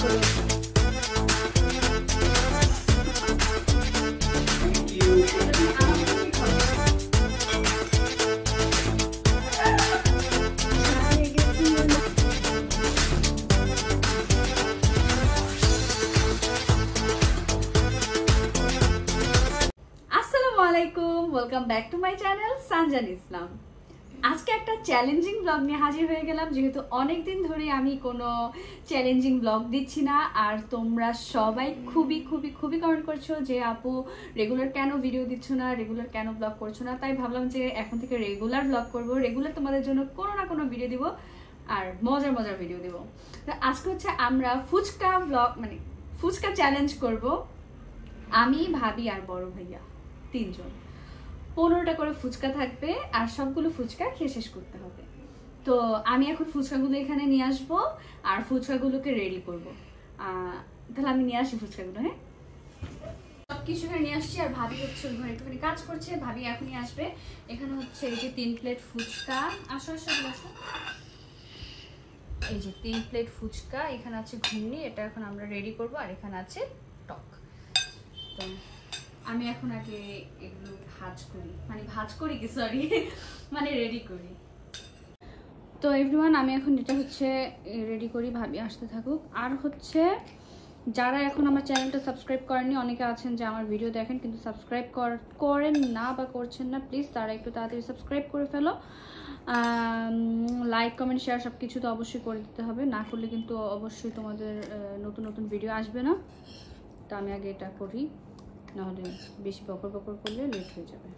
করে। Welcome back to my channel Sanjan Islam. আজকে একটা চ্যালেঞ্জিং ব্লগ নিয়ে হাজির হয়ে গেলাম, যেহেতু অনেকদিন ধরে আমি কোনো চ্যালেঞ্জিং ব্লগ দিচ্ছি না। আর তোমরা সবাই খুবই খুবই খুবই কমেন্ট করছো যে আপু রেগুলার কেন ভিডিও দিচ্ছ না, রেগুলার কেন ব্লগ করছো না। তাই ভাবলাম যে এখন থেকে রেগুলার ব্লগ করবো, রেগুলার তোমাদের জন্য কোনো না কোনো ভিডিও দিব আর মজার মজার ভিডিও দিব। তো আজকে হচ্ছে আমরা ফুচকা ব্লগ মানে ফুচকা চ্যালেঞ্জ করব। আমি, ভাবি আর বড় ভাইয়া তিনজন। 15টা করে ফুচকা থাকবে আর সবগুলো ফুচকা খেয়ে শেষ করতে হবে। তো আমি এখন ফুচকাগুলো এখানে নিয়ে আসবো আর ফুচকাগুলোকে রেডি করবো। তাহলে আমি নিয়ে আসি ফুচকাগুলো। হ্যাঁ, সবকিছু এখানে নিয়ে আসছি আর ভাবি হচ্ছে ঘরে একটুখানি কাজ করছে। ভাবি এখনই আসবে। এখানে হচ্ছে এই যে 3 প্লেট ফুচকা। আসো আসো আসো। এই যে 3 প্লেট ফুচকা, এখানে আছে ঘুগনি, এটা এখন আমরা রেডি করবো। আর এখানে আছে টক। তো আমি এখন আগে এগুলো ভাজ করি কি সরি মানে রেডি করি। তো এভরিওয়ান, আমি এখন এটা হচ্ছে রেডি করি, ভাবি আসতে থাকুক। আর হচ্ছে যারা এখন আমার চ্যানেলটা সাবস্ক্রাইব করেননি, অনেকে আছেন যে আমার ভিডিও দেখেন কিন্তু সাবস্ক্রাইব করেন না বা করছেন না, প্লিজ তারা একটু তাড়াতাড়ি সাবস্ক্রাইব করে ফেলো। লাইক কমেন্ট শেয়ার সব কিছু তো অবশ্যই করে দিতে হবে, না করলে কিন্তু অবশ্যই তোমাদের নতুন নতুন ভিডিও আসবে না। তো আমি আগে এটা করি, নাহলে বেশি বকর বকর করলে লেট হয়ে যাবে।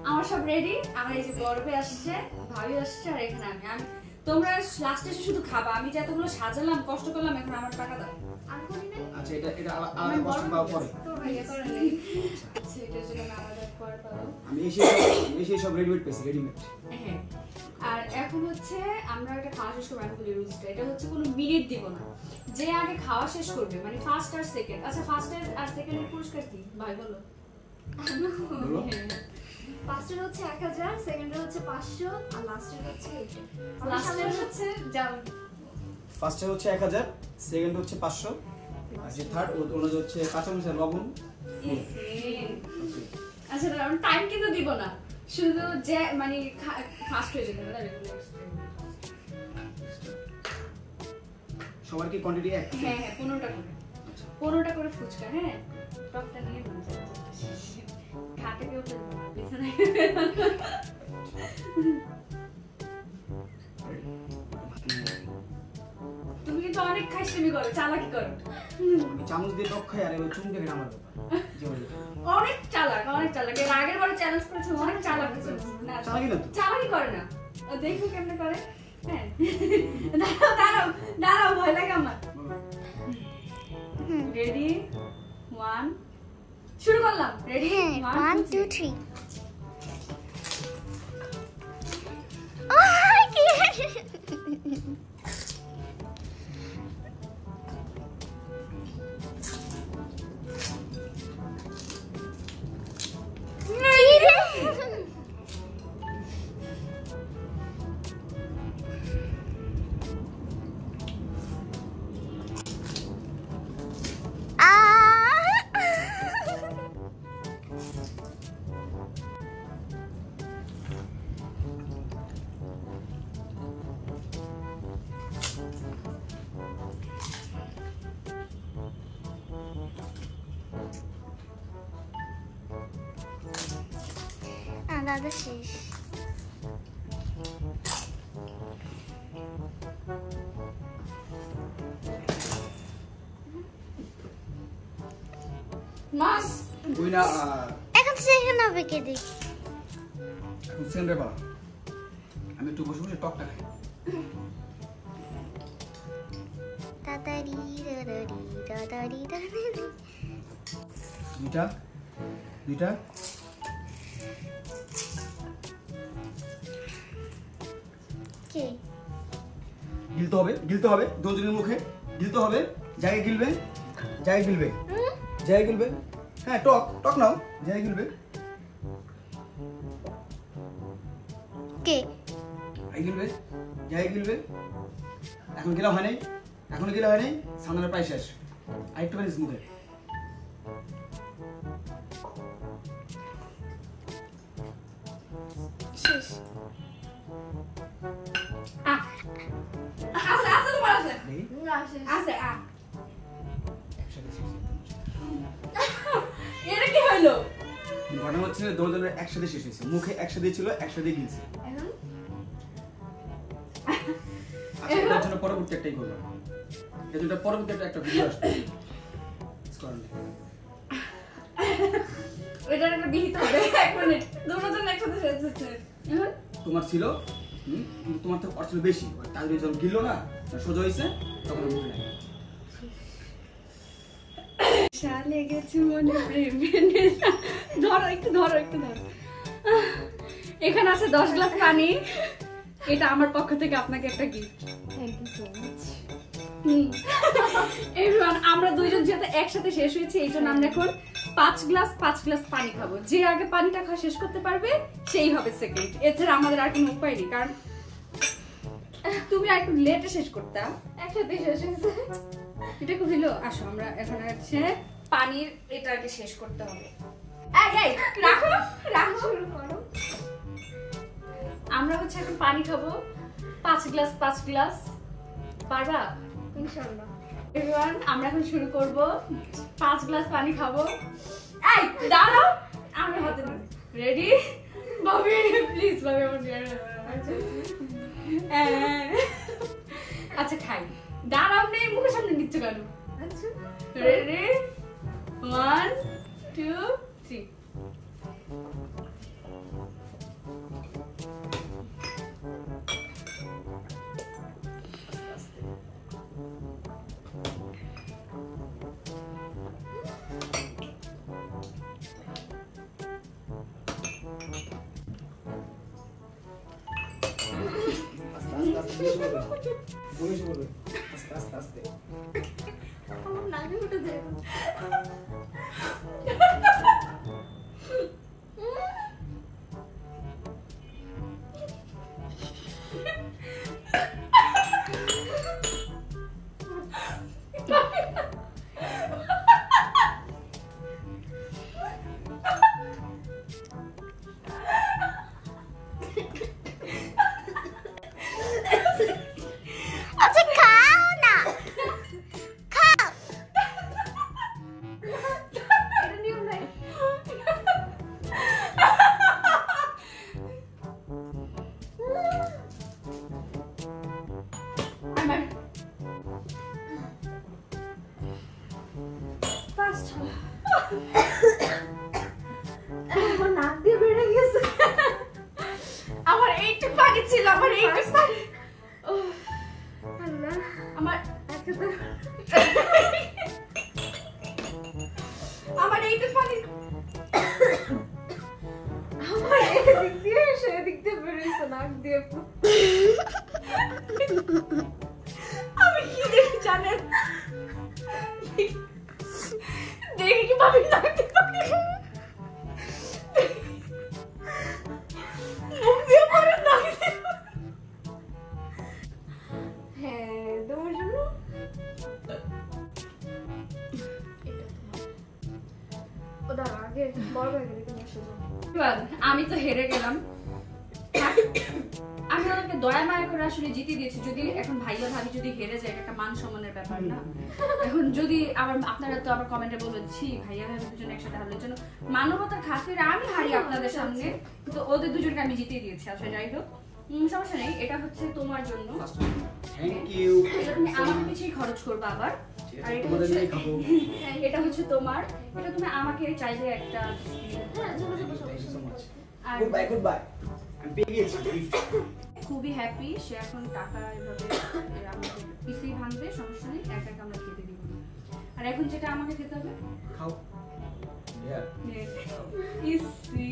আমার সব রেডি। আমার এই যে গর্বে আসছে, ভাবি আসছে, আর এখানে আমি তোমরা লাস্টে এসে শুধু খাবা। আমি যে এতগুলো সাজালাম, কষ্ট করলাম, এখন আমার টাকা দাও। আমি করি না। আচ্ছা, এটা আলাদা কষ্ট পাও পরে। তো ভাইয়া করে নেই। আচ্ছা, এটা জন্য আলাদা পরে পাবো। আমি এসে সব রেডিমেড পেছি, রেডিমেড। হ্যাঁ, আর এখন হচ্ছে আমরা একটা খাওয়া শেষ করব। আমি বলি রুলসটা, এটা হচ্ছে কোনো মিনিট দিব না। যে আগে খাওয়া শেষ করবে, মানে ফার্স্ট আর সেকেন্ড। আচ্ছা, ফার্স্ট আর সেকেন্ডের পুরস্কার কি ভাই বলো? ফার্স্টের হচ্ছে 1000, সেকেন্ডের হচ্ছে 500 আর লাস্টের হচ্ছে লাস্টের হচ্ছে যাও। ফার্স্টের হচ্ছে 1000, সেকেন্ড হচ্ছে 500 আর যে থার্ড ওটা হচ্ছে কাঁচামরিচ লবণ। আচ্ছা, টাইম কিন্তু দিব না, শুধু যে মানে ফার্স্ট হয়ে যাবে না। সবার কি কোয়ান্টিটি এক? হ্যাঁ হ্যাঁ, 15টা করে ফুচকা। হ্যাঁ, টকটা নিয়ে খাটে কেউ বিছানায়। তুমি কিন্তু অনেক খাইছামি করো, চালাকি করো। চামচ দিয়ে টক খাই আর এবার চুমকে খেয়ে আমার অনেক চালাক, অনেক চালাক। এর আগের বার চ্যালেঞ্জ করেছে, অনেক চালাক। না চালাকি না, চালাকি করে না। ও দেখো কেমনে করে। হ্যাঁ, দাঁড়াও ভয় লাগে আমার। রেডি 1 শুরু করলাম। রেডি 1 2 3। দাদা শেষ। মাস বুইনা এখন সেকেন্ড হবে কে দেখ। এখন সেকেন্ডে পালা। আমি একটু বসে বসে টকটা খাই। দাদারি দাদারি দাদারি দাদারি। দুইটা কে গিলতে হবে দুজনের মুখে গিলতে হবে। জায়গায় গিলবে হ্যাঁ টক টক নাও, যাই গিলবে। কে আই গিলবে, যাই গিলবে। এখন গিলা হয় নাই, এখনো গিলা হয় নাই, সামনের প্রায় শেষ। আর একটুখানি মুখে। শেষ আছে আছে তোমার আছে না শেষ আছে একসাথে শেষ। এটা কি হলো? ঘটনা হচ্ছে দুজনের একসাথে শেষ হয়েছে, মুখে একসাথে ছিল, একসাথে গিলছে। এখন আচ্ছা এটার জন্য পরবর্তী একটাই করবো, এর জন্য পরবর্তী একটা ভিডিও আসবে। এটার একটা বিহিত হবে 1 মিনিট দুটোজন একসাথে শেষ হচ্ছে এখন তোমার ছিল কিন্তু তোমার তো অর্থ বেশি, তার যখন গিললো না সোজা হয়েছে তখন মুখে নাই। শালে গেছে মনে প্রেমে। ধরো একটু ধরো একটু ধরো। এখানে আছে 10 গ্লাস পানি, এটা আমার পক্ষ থেকে আপনাকে একটা gift. Thank you so much everyone, আমরা দুইজন যেহেতু একসাথে শেষ হয়েছে এই জন্য আমরা এখন 5 গ্লাস পানি খাবো। যে আগে পানিটা খাওয়া শেষ করতে পারবে সেই হবে সেকেন্ড। এছাড়া আমাদের আর কোনো উপায় নেই, কারণ তুমি আর একটু লেটে শেষ করতাম। একসাথে শেষ হয়েছে এটা খুব হলো। আসো আমরা এখন হচ্ছে পানির এটা আগে শেষ করতে হবে। এই এই রাখো রাখো, শুরু করো আমরা হচ্ছে এখন পানি খাবো 5 গ্লাস। পারবা? ইনশাআল্লাহ এভরিওয়ান, আমরা এখন শুরু করব। 5 গ্লাস পানি খাবো। এই দাঁড়াও, আমরা হাতে রেডি। ভাবি প্লিজ ভাবি আমার আচ্ছা খাই। দাঁড়াও নেই, মুখের সামনে নিচ্ছে কেন? আচ্ছা রেডি 1 2 3। আস্তে আস্তে আমার নাকে উঠে যায় আচ্ছা খাও না খাও এটা নিয়ম নাই আমার ফার্স্ট আমার নাক দিয়ে বেড়ে গেছে আমার এইটু পানি ছিল, আমার এইটু পানি। আল্লাহ আমার একসাথে আমার এইটু পানি। আমার এদিক দিয়ে সেদিক দিয়ে বেরিয়েছে নাক দিয়ে আমি কি দেখি জানেন? দেখি কি ভাবি নাকি মুখ দিয়ে পরে নাকি। হ্যাঁ তোমার জন্য ও দাঁড়া আগে বড় হয়ে গেলে তুমি এসে যাও আমি তো হেরে গেলাম। আমি ওদেরকে দয়া মায়া করে আসলে জিতে দিয়েছি। যদি এখন ভাইয়া ভাবি যদি হেরে যায়, এটা একটা মান সম্মানের ব্যাপার না? এখন যদি আবার আপনারা তো আবার কমেন্টে বলবেন ছি ভাইয়া ভাবি দুজন একসাথে হারলো, জন্য মানবতার খাতিরে আমি হারি আপনাদের সামনে, কিন্তু ওদের দুজনকে আমি জিতিয়ে দিয়েছি। আচ্ছা যাই হোক, সমস্যা নেই। এটা হচ্ছে তোমার জন্য, থ্যাংক ইউ। এটা তুমি আমার পিছিয়ে খরচ করবে আবার। আর এটা তোমাদের হচ্ছে নিয়ে খাবো। এটা হচ্ছে তোমার, এটা তুমি আমাকে চাইলে একটা হ্যাঁ চলো চলো থ্যাংক ইউ সো মাচ। আর গুড বাই আমি পেয়ে গেছি গিফট। খুবই হ্যাপি। সে এখন টাকা এভাবে আমাকে পিসি ভাঙবে, সমস্যা নেই, একা একা আমরা খেতে দিব। আর এখন যেটা আমাকে খেতে হবে খাও ডিয়ার। ইসি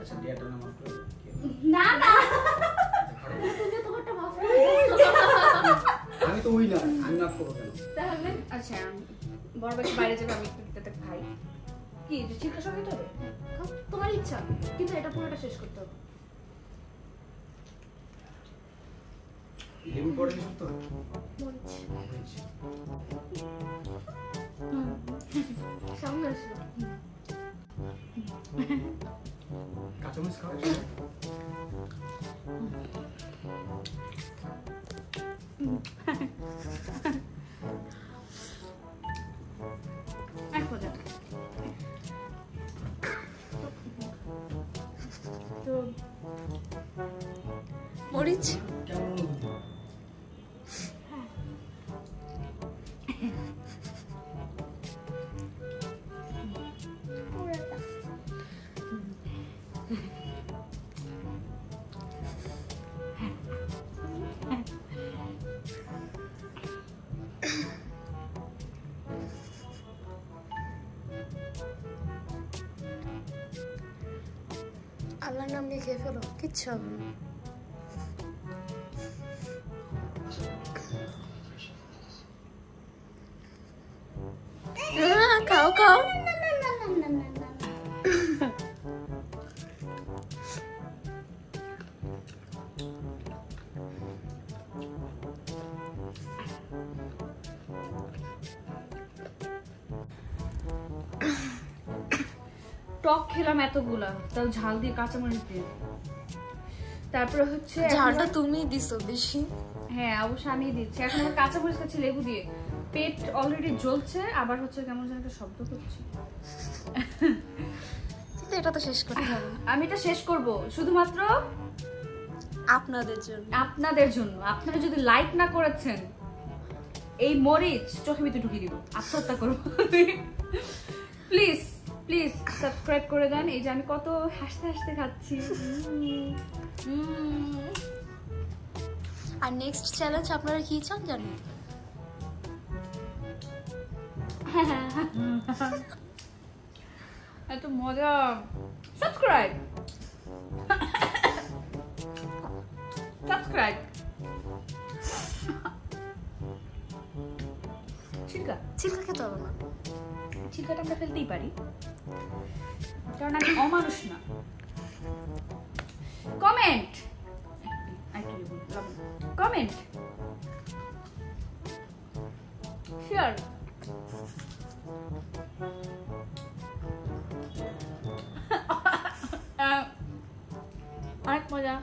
আচ্ছা ডিয়ারটা নাম মাফ করে না না তুমি তোমারটা মাফ করে আমি তো উই না, আমি মাফ করবো কেন? তাহলে আচ্ছা বড় বাকি বাইরে যাবে, আমি একটু খেতে খাই। কি চিৎকার সব খেতে হবে? খাও, তোমার ইচ্ছা, কিন্তু এটা পুরোটা শেষ করতে হবে। লেবু পড়ে কিছু তো মরিচ সামনে আসলো। কাঁচামরিচ খাওয়া এক মজা। তো মরিচ কেমন অনুভূতি? আল্লাহর নাম নিয়ে খেয়ে ফেলো, কিচ্ছু হবে না। খাও খাও। টক খেলাম এতগুলা, তাও ঝাল দিয়ে কাঁচামরিচ দিয়ে। তারপরে হচ্ছে ঝালটা তুমি দিছো বেশি। হ্যাঁ অবশ্যই আমি দিচ্ছি। এখন আমার কাঁচামরিচ খাচ্ছি লেবু দিয়ে। পেট অলরেডি জ্বলছে, আবার হচ্ছে কেমন যেন একটা শব্দ করছে। কিন্তু এটা তো শেষ করতে হবে। আমি এটা শেষ করব শুধুমাত্র আপনাদের জন্য। আপনাদের জন্য। আপনারা যদি লাইক না করেছেন, এই মরিচ চোখের ভিতরে ঢুকিয়ে দিব, আত্মহত্যা করবো। প্লিজ প্লিজ সাবস্ক্রাইব করে দেন। এই যে আমি কত হাসতে হাসতে খাচ্ছি। আর নেক্সট চ্যালেঞ্জ আপনারা কি চান জানেন? এত মজা। Subscribe subscribe. ছিলকা চিল্লা খেতে হবে না। ছিলকাটা আমরা ফেলতেই পারি, কারণ আমি অমানুষ না। Comment comment share. অনেক মজা।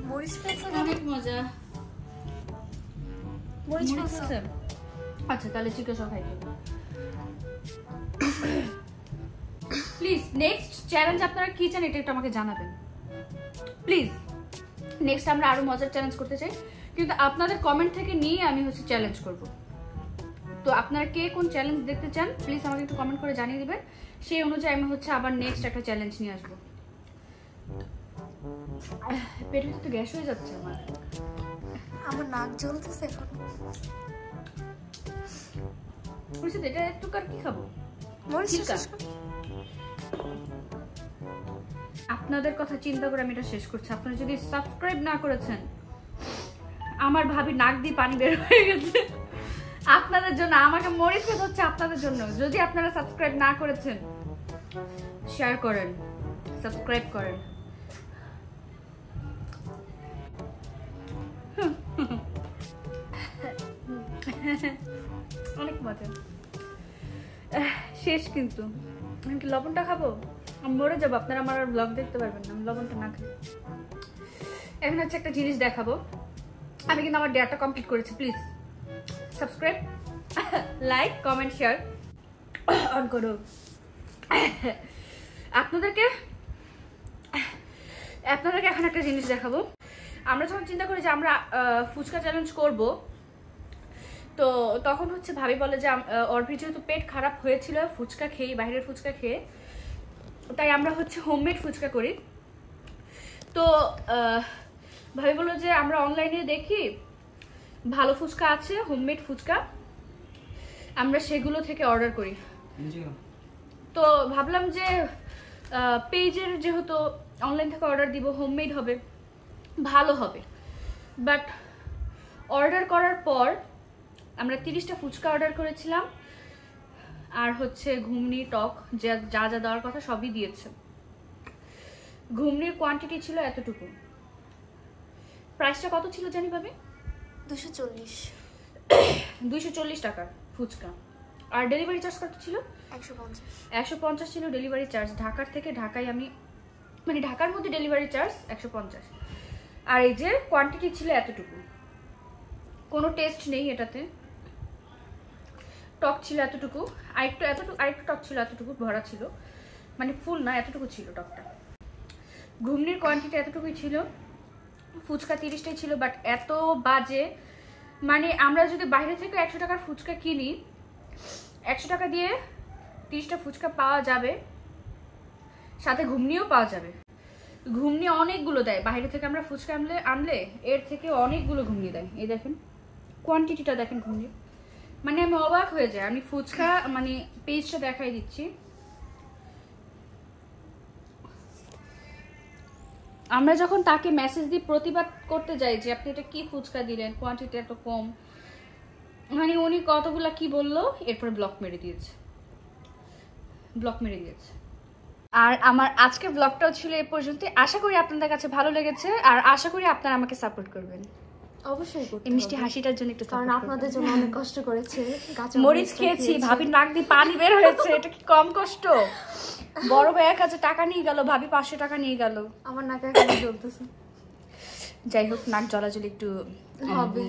মরিচ পেয়েছে অনেক মজা। মরিচ মরিচ পেয়েছে। আছে? আচ্ছা তাহলে চিকেন সব খাই। প্লিজ নেক্সট চ্যালেঞ্জ আপনারা কি চান এটা একটু আমাকে জানাবেন প্লিজ। নেক্সট আমরা আরো মজার চ্যালেঞ্জ করতে চাই, কিন্তু আপনাদের কমেন্ট থেকে নিয়ে আমি হচ্ছে চ্যালেঞ্জ করব। তো আপনারা কে কোন চ্যালেঞ্জ দেখতে চান প্লিজ আমাকে একটু কমেন্ট করে জানিয়ে দিবেন। সেই অনুযায়ী আমি হচ্ছে আবার নেক্সট একটা চ্যালেঞ্জ নিয়ে আসবো। পেটের ভিতরে তো গ্যাস হয়ে যাচ্ছে আমার। আমার নাক জ্বলতেছে এখন। বুঝছি এটা একটু কার কি খাবো। মরিচ চিল্কা। আপনাদের কথা চিন্তা করে আমি এটা শেষ করছি। আপনারা যদি সাবস্ক্রাইব না করেছেন, আমার ভাবি নাক দিয়ে পানি বের হয়ে গেছে আপনাদের জন্য। আমাকে মরিচ খেতে হচ্ছে আপনাদের জন্য। যদি আপনারা সাবস্ক্রাইব না করেছেন, শেয়ার করেন, সাবস্ক্রাইব করেন। অনেক মজা। শেষ কিন্তু আমি কি লবণটা খাবো? আমি মরে যাবো, আপনারা আমার আর ব্লগ দেখতে পারবেন না আমি লবণটা না খাই। এখন হচ্ছে একটা জিনিস দেখাবো। আমি কিন্তু আমার ডেয়ারটা কমপ্লিট করেছি। Please subscribe, like, comment, share on করো। আপনাদেরকে এখন একটা জিনিস দেখাবো। আমরা যখন চিন্তা করি যে আমরা ফুচকা চ্যালেঞ্জ করব, তো তখন হচ্ছে ভাবি বলে যে অর্ভির যেহেতু পেট খারাপ হয়েছিল ফুচকা খেয়ে, বাইরের ফুচকা খেয়ে, তাই আমরা হচ্ছে হোমমেড ফুচকা করি। তো ভাবি বললো যে আমরা অনলাইনে দেখি ভালো ফুচকা আছে, হোমমেড ফুচকা, আমরা সেগুলো থেকে অর্ডার করি। তো ভাবলাম যে পেজের যেহেতু অনলাইন থেকে অর্ডার দিব, হোমমেড হবে, ভালো হবে। বাট অর্ডার করার পর আমরা 30টা ফুচকা অর্ডার করেছিলাম, আর হচ্ছে ঘুগনি, টক, যা যা দেওয়ার কথা সবই দিয়েছে। ঘুগনির কোয়ান্টিটি ছিল এতটুকু। প্রাইসটা কত ছিল জানি ভাবি? 240 টাকা ফুচকা। আর ডেলিভারি চার্জ কত ছিল? 150 ছিল ডেলিভারি চার্জ। ঢাকার থেকে ঢাকায় আমি, মানে ঢাকার মধ্যে ডেলিভারি চার্জ 150। আর এই যে কোয়ান্টিটি ছিল এতটুকু, কোনো টেস্ট নেই এটাতে। টক ছিল এতটুকু, আরেকটু টক ছিল এতটুকু, ভরা ছিল, মানে ফুল না, এতটুকু ছিল টকটা। ঘুগনির কোয়ান্টিটি এতটুকুই ছিল। ফুচকা 30টাই ছিল, বাট এত বাজে, মানে আমরা যদি বাইরে থেকে 100 টাকার ফুচকা কিনি, 100 টাকা দিয়ে 30টা ফুচকা পাওয়া যাবে, সাথে ঘুগনিও পাওয়া যাবে। ঘুগনি অনেকগুলো দেয় বাইরে থেকে। আমরা ফুচকা আনলে এর থেকে অনেকগুলো ঘুগনি দেয়। এই দেখেন কোয়ান্টিটিটা, দেখেন ঘুগনি, মানে আমি অবাক হয়ে যাই। আমি ফুচকা মানে পেজটা দেখাই দিচ্ছি। আমরা যখন তাকে মেসেজ দিয়ে প্রতিবাদ করতে যাই যে আপনি এটা কি ফুচকা দিলেন, কোয়ান্টিটি এত কম, মানে উনি কতগুলা কি বললো, এরপরে ব্লক মেরে দিয়েছে। আর আমার আজকের ব্লগটাও ছিল এ পর্যন্ত। আশা করি আপনাদের কাছে ভালো লেগেছে, আর আশা করি আপনারা আমাকে সাপোর্ট করবেন। অবশ্যই করতে এই মিষ্টি হাসিটার জন্য একটু কারণ আপনাদের জন্য অনেক কষ্ট করেছে। মরিচ খেয়েছি, ভাবির নাক দিয়ে পানি বের হয়েছে, এটা কি কম কষ্ট? বড় ভাই 1000 টাকা নিয়ে গেল, ভাবি 500 টাকা নিয়ে গেল। আমার নাকে এখন জ্বলতেছে। যাই হোক, নাক জ্বলাজ্বলি একটু হবে।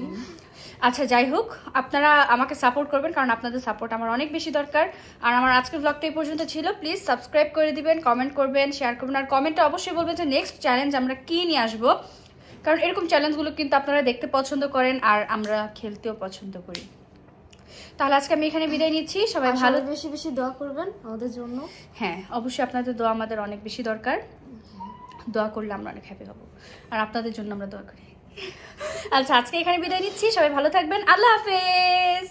আচ্ছা যাই হোক, আপনারা আমাকে সাপোর্ট করবেন, কারণ আপনাদের সাপোর্ট আমার অনেক বেশি দরকার। আর আমার আজকের ব্লগটা এই পর্যন্ত ছিল। প্লিজ সাবস্ক্রাইব করে দিবেন, কমেন্ট করবেন, শেয়ার করবেন, আর কমেন্টে অবশ্যই বলবেন যে নেক্সট চ্যালেঞ্জ আমরা কি নিয়ে আসবো, কারণ এরকম চ্যালেঞ্জগুলো কিন্তু আপনারা দেখতে পছন্দ করেন আর আমরা খেলতেও পছন্দ করি। তাহলে আজকে আমি এখানে বিদায় নিচ্ছি। সবাই ভালো, বেশি বেশি দোয়া করবেন আমাদের জন্য। হ্যাঁ অবশ্যই, আপনাদের দোয়া আমাদের অনেক বেশি দরকার। দোয়া করলে আমরা অনেক হ্যাপি হব, আর আপনাদের জন্য আমরা দোয়া করি। আচ্ছা আজকে এখানে বিদায় নিচ্ছি। সবাই ভালো থাকবেন। আল্লাহ হাফেজ।